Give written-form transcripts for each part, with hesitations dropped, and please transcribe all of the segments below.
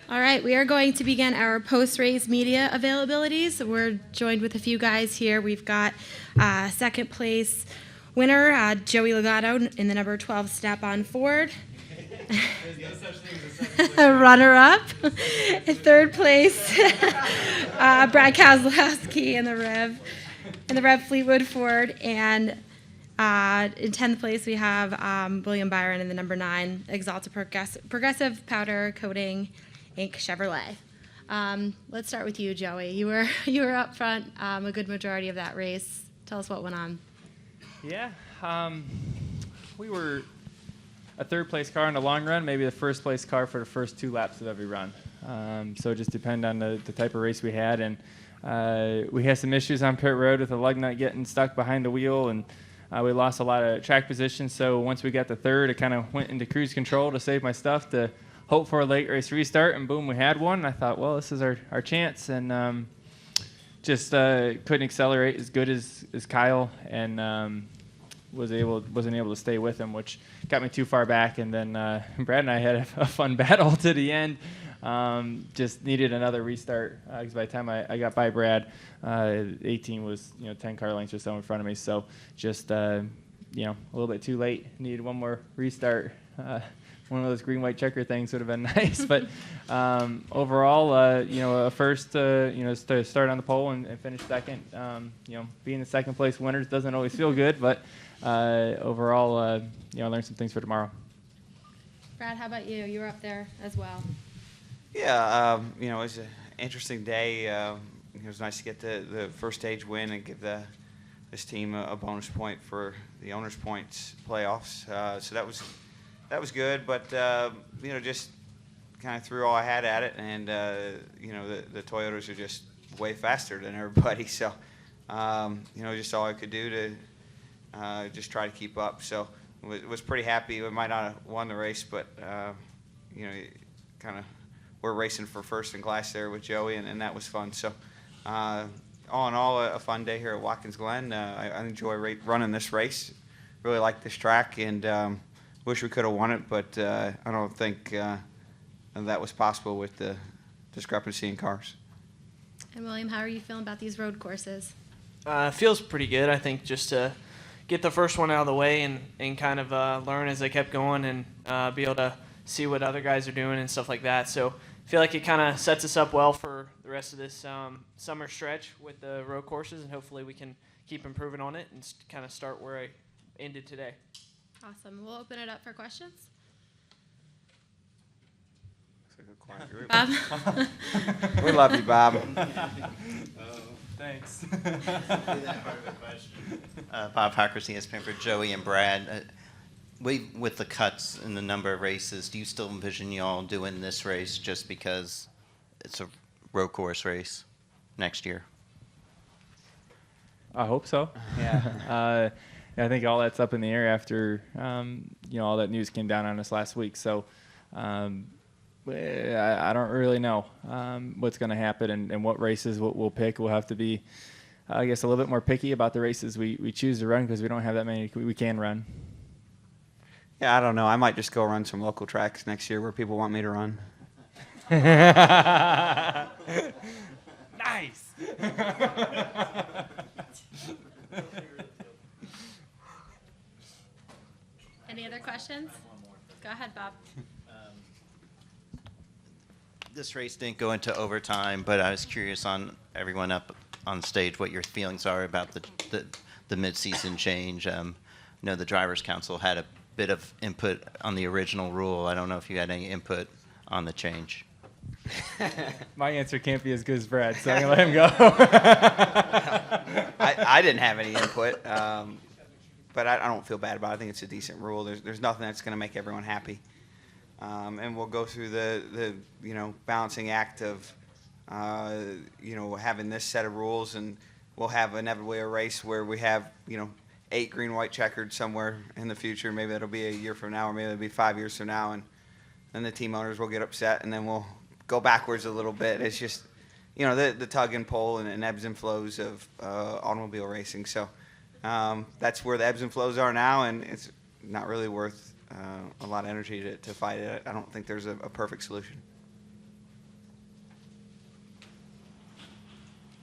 All right, we are going to begin our post-race media availabilities. We're joined with a few guys here. We've got second place winner, Joey Logano in the number 12 Snap-on Ford. There's no such thing as a second place. Runner-up. Third place, Brad Keselowski in the Rev Fleetwood Ford. And in 10th place, we have William Byron in the number 9 AXALTA Progressive Powder Coating Inc. Chevrolet. Let's start with you, Joey. You were up front a good majority of that race. Tell us what went on. Yeah, we were a third-place car in the long run, maybe the first-place car for the first 2 laps of every run. So it just depended on the type of race we had. And we had some issues on pit road with the lug nut getting stuck behind the wheel, and we lost a lot of track position. So once we got to third, it kind of went into cruise control to save my stuff to hope for a late race restart, and boom, we had one. I thought, well, this is our chance, and just couldn't accelerate as good as Kyle, and wasn't able to stay with him, which got me too far back. And then Brad and I had a fun battle to the end. Just needed another restart because by the time I got by Brad, 18 was 10 car lengths or so in front of me. So just a little bit too late. Needed one more restart. One of those green-white checker things would have been nice, but overall, a first, start on the pole and finish second. Being the second-place winners doesn't always feel good, but overall, I learned some things for tomorrow. Brad, how about you? You were up there as well. Yeah, it was an interesting day. It was nice to get the first stage win and give this team a bonus point for the Owners' Points playoffs. So that was good, but just kind of threw all I had at it, and the Toyotas are just way faster than everybody, so just all I could do to just try to keep up. So was pretty happy. We might not have won the race, but kind of we're racing for first in class there with Joey, and that was fun. So all in all, a fun day here at Watkins Glen. I enjoy running this race. Really like this track, and wish we could have won it, but I don't think that was possible with the discrepancy in cars. And William, how are you feeling about these road courses? Feels pretty good. I think just to get the first one out of the way and kind of learn as I kept going and be able to see what other guys are doing and stuff like that. So I feel like it kind of sets us up well for the rest of this summer stretch with the road courses, and hopefully we can keep improving on it and kind of start where I ended today. Awesome. We'll open it up for questions. Bob? We love you, Bob. Thanks. Bob Hockersey, ESPN for Joey and Brad. With the cuts in the number of races, do you still envision y'all doing this race just because it's a road course next year? I hope so. Yeah. I think all that's up in the air after all that news came down on us last week. So I don't really know what's going to happen and what races we'll pick. We'll have to be, I guess, a little bit more picky about the races we choose to run because we don't have that many we can run. Yeah, I don't know. I might just go run some local tracks next year where people want me to run. Nice. Any other questions? Go ahead, Bob. This race didn't go into overtime, but I was curious on everyone up on stage what your feelings are about the mid-season change. The Drivers' Council had a bit of input on the original rule. I don't know if you had any input on the change. My answer can't be as good as Brad, so I'm going to let him go. I didn't have any input, but I don't feel bad about it. I think it's a decent rule. There's nothing that's going to make everyone happy. And we'll go through the balancing act of, having this set of rules, and we'll have inevitably a race where we have, 8 green-white checkered somewhere in the future. Maybe that'll be a year from now, or maybe it'll be 5 years from now, and then the team owners will get upset, and then we'll go backwards a little bit. It's just, the tug and pull and ebbs and flows of automobile racing. So that's where the ebbs and flows are now, and it's not really worth a lot of energy to fight it. I don't think there's a perfect solution.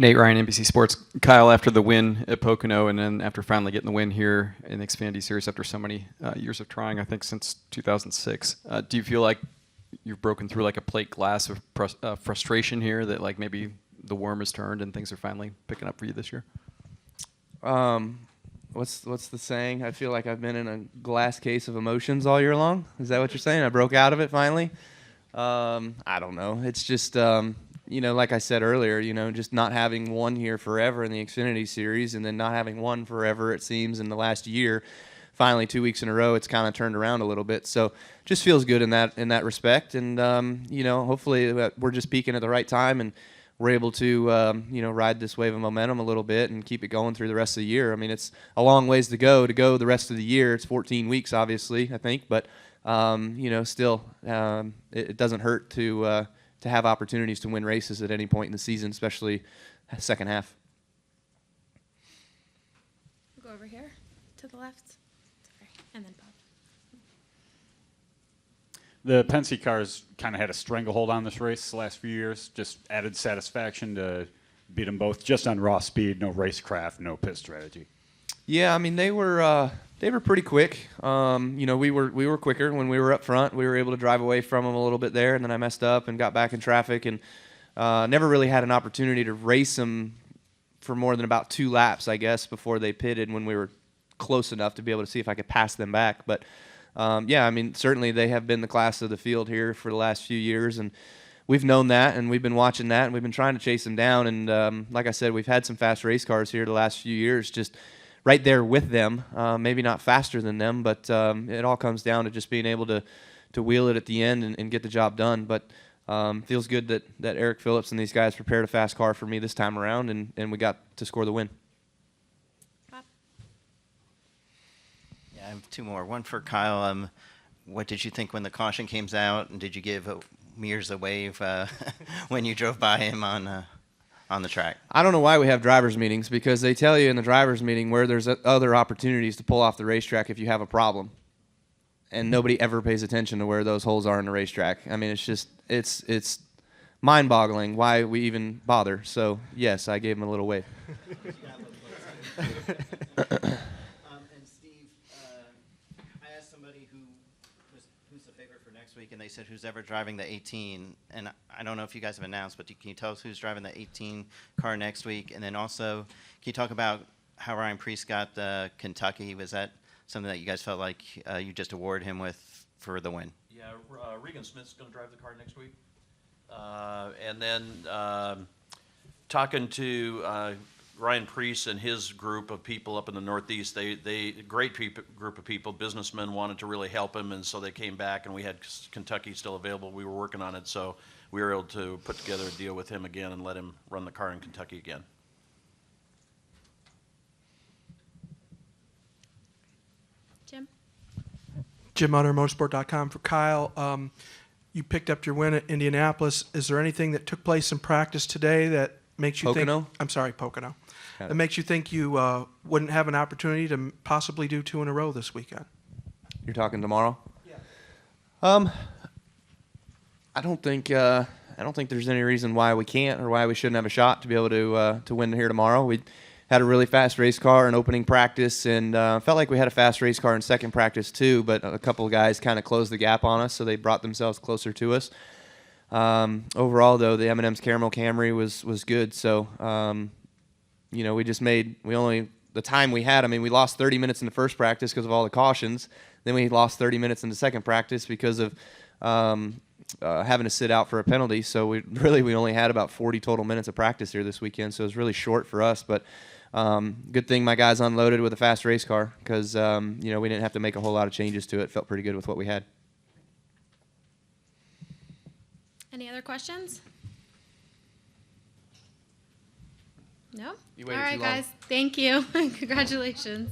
Nate Ryan, NBC Sports. Kyle, after the win at Pocono and then after finally getting the win here in the Xfinity Series after so many years of trying, I think since 2006, do you feel like you've broken through like a plate glass of frustration here, that like maybe the worm has turned and things are finally picking up for you this year? What's the saying? I feel like I've been in a glass case of emotions all year long. Is that what you're saying? I broke out of it finally? I don't know. It's just, like I said earlier, just not having won here forever in the Xfinity Series, and then not having won forever, it seems, in the last year. Finally, 2 weeks in a row, it's kind of turned around a little bit. So just feels good in that respect. And, hopefully we're just peaking at the right time, and we're able to, ride this wave of momentum a little bit and keep it going through the rest of the year. I mean, it's a long ways to go the rest of the year. It's 14 weeks, obviously, I think. But, still, it doesn't hurt to have opportunities to win races at any point in the season, especially second half. We'll go over here to the left. Sorry. And then Bob. The Penske cars kind of had a stranglehold on this race the last few years. Just added satisfaction to beat them both just on raw speed, no racecraft, no pit strategy. Yeah, I mean they were pretty quick. We were quicker when we were up front. We were able to drive away from them a little bit there, and then I messed up and got back in traffic, and never really had an opportunity to race them for more than about 2 laps, I guess, before they pitted when we were close enough to be able to see if I could pass them back. But certainly they have been the class of the field here for the last few years, and we've known that, and we've been watching that, and we've been trying to chase them down. And like I said, we've had some fast race cars here the last few years, just right there with them, maybe not faster than them, but it all comes down to just being able to wheel it at the end and get the job done. But feels good that Eric Phillips and these guys prepared a fast car for me this time around, and we got to score the win. Yeah, I have 2 more. One for Kyle. What did you think when the caution came out, and did you give Mears a wave when you drove by him on the track? I don't know why we have drivers' meetings, because they tell you in the drivers' meeting where there's other opportunities to pull off the racetrack if you have a problem. And nobody ever pays attention to where those holes are in the racetrack. I mean, it's mind-boggling why we even bother. So, yes, I gave him a little wave. And Steve, I asked somebody who's the favorite for next week, and they said who's ever driving the 18. And I don't know if you guys have announced, but can you tell us who's driving the 18 car next week? And then also, can you talk about how Ryan Preece got the Kentucky? Was that something that you guys felt like you just awarded him with for the win? Yeah, Regan Smith's going to drive the car next week. And then talking to Ryan Preece and his group of people up in the Northeast, they great group of people, businessmen, wanted to really help him, and so they came back, and we had Kentucky still available. We were working on it, so we were able to put together a deal with him again and let him run the car in Kentucky again. Jim Utter, motorsport.com for Kyle. You picked up your win at Indianapolis. Is there anything that took place in practice today that makes you Pocono? think... I'm sorry, Pocono. That makes you think you wouldn't have an opportunity to possibly do 2 in a row this weekend? You're talking tomorrow? Yeah. I don't think there's any reason why we can't or why we shouldn't have a shot to be able to win here tomorrow. We had a really fast race car in opening practice, and felt like we had a fast race car in second practice too, but a couple of guys kind of closed the gap on us, so they brought themselves closer to us. Overall, though, the M&M's Caramel Camry was good, so the time we had, I mean, we lost 30 minutes in the first practice because of all the cautions. Then we lost 30 minutes in the second practice because of having to sit out for a penalty. So we only had about 40 total minutes of practice here this weekend, so it was really short for us. But good thing my guys unloaded with a fast race car, because we didn't have to make a whole lot of changes to it. Felt pretty good with what we had. Any other questions? No? You All waited right, too long. guys. Thank you. Congratulations.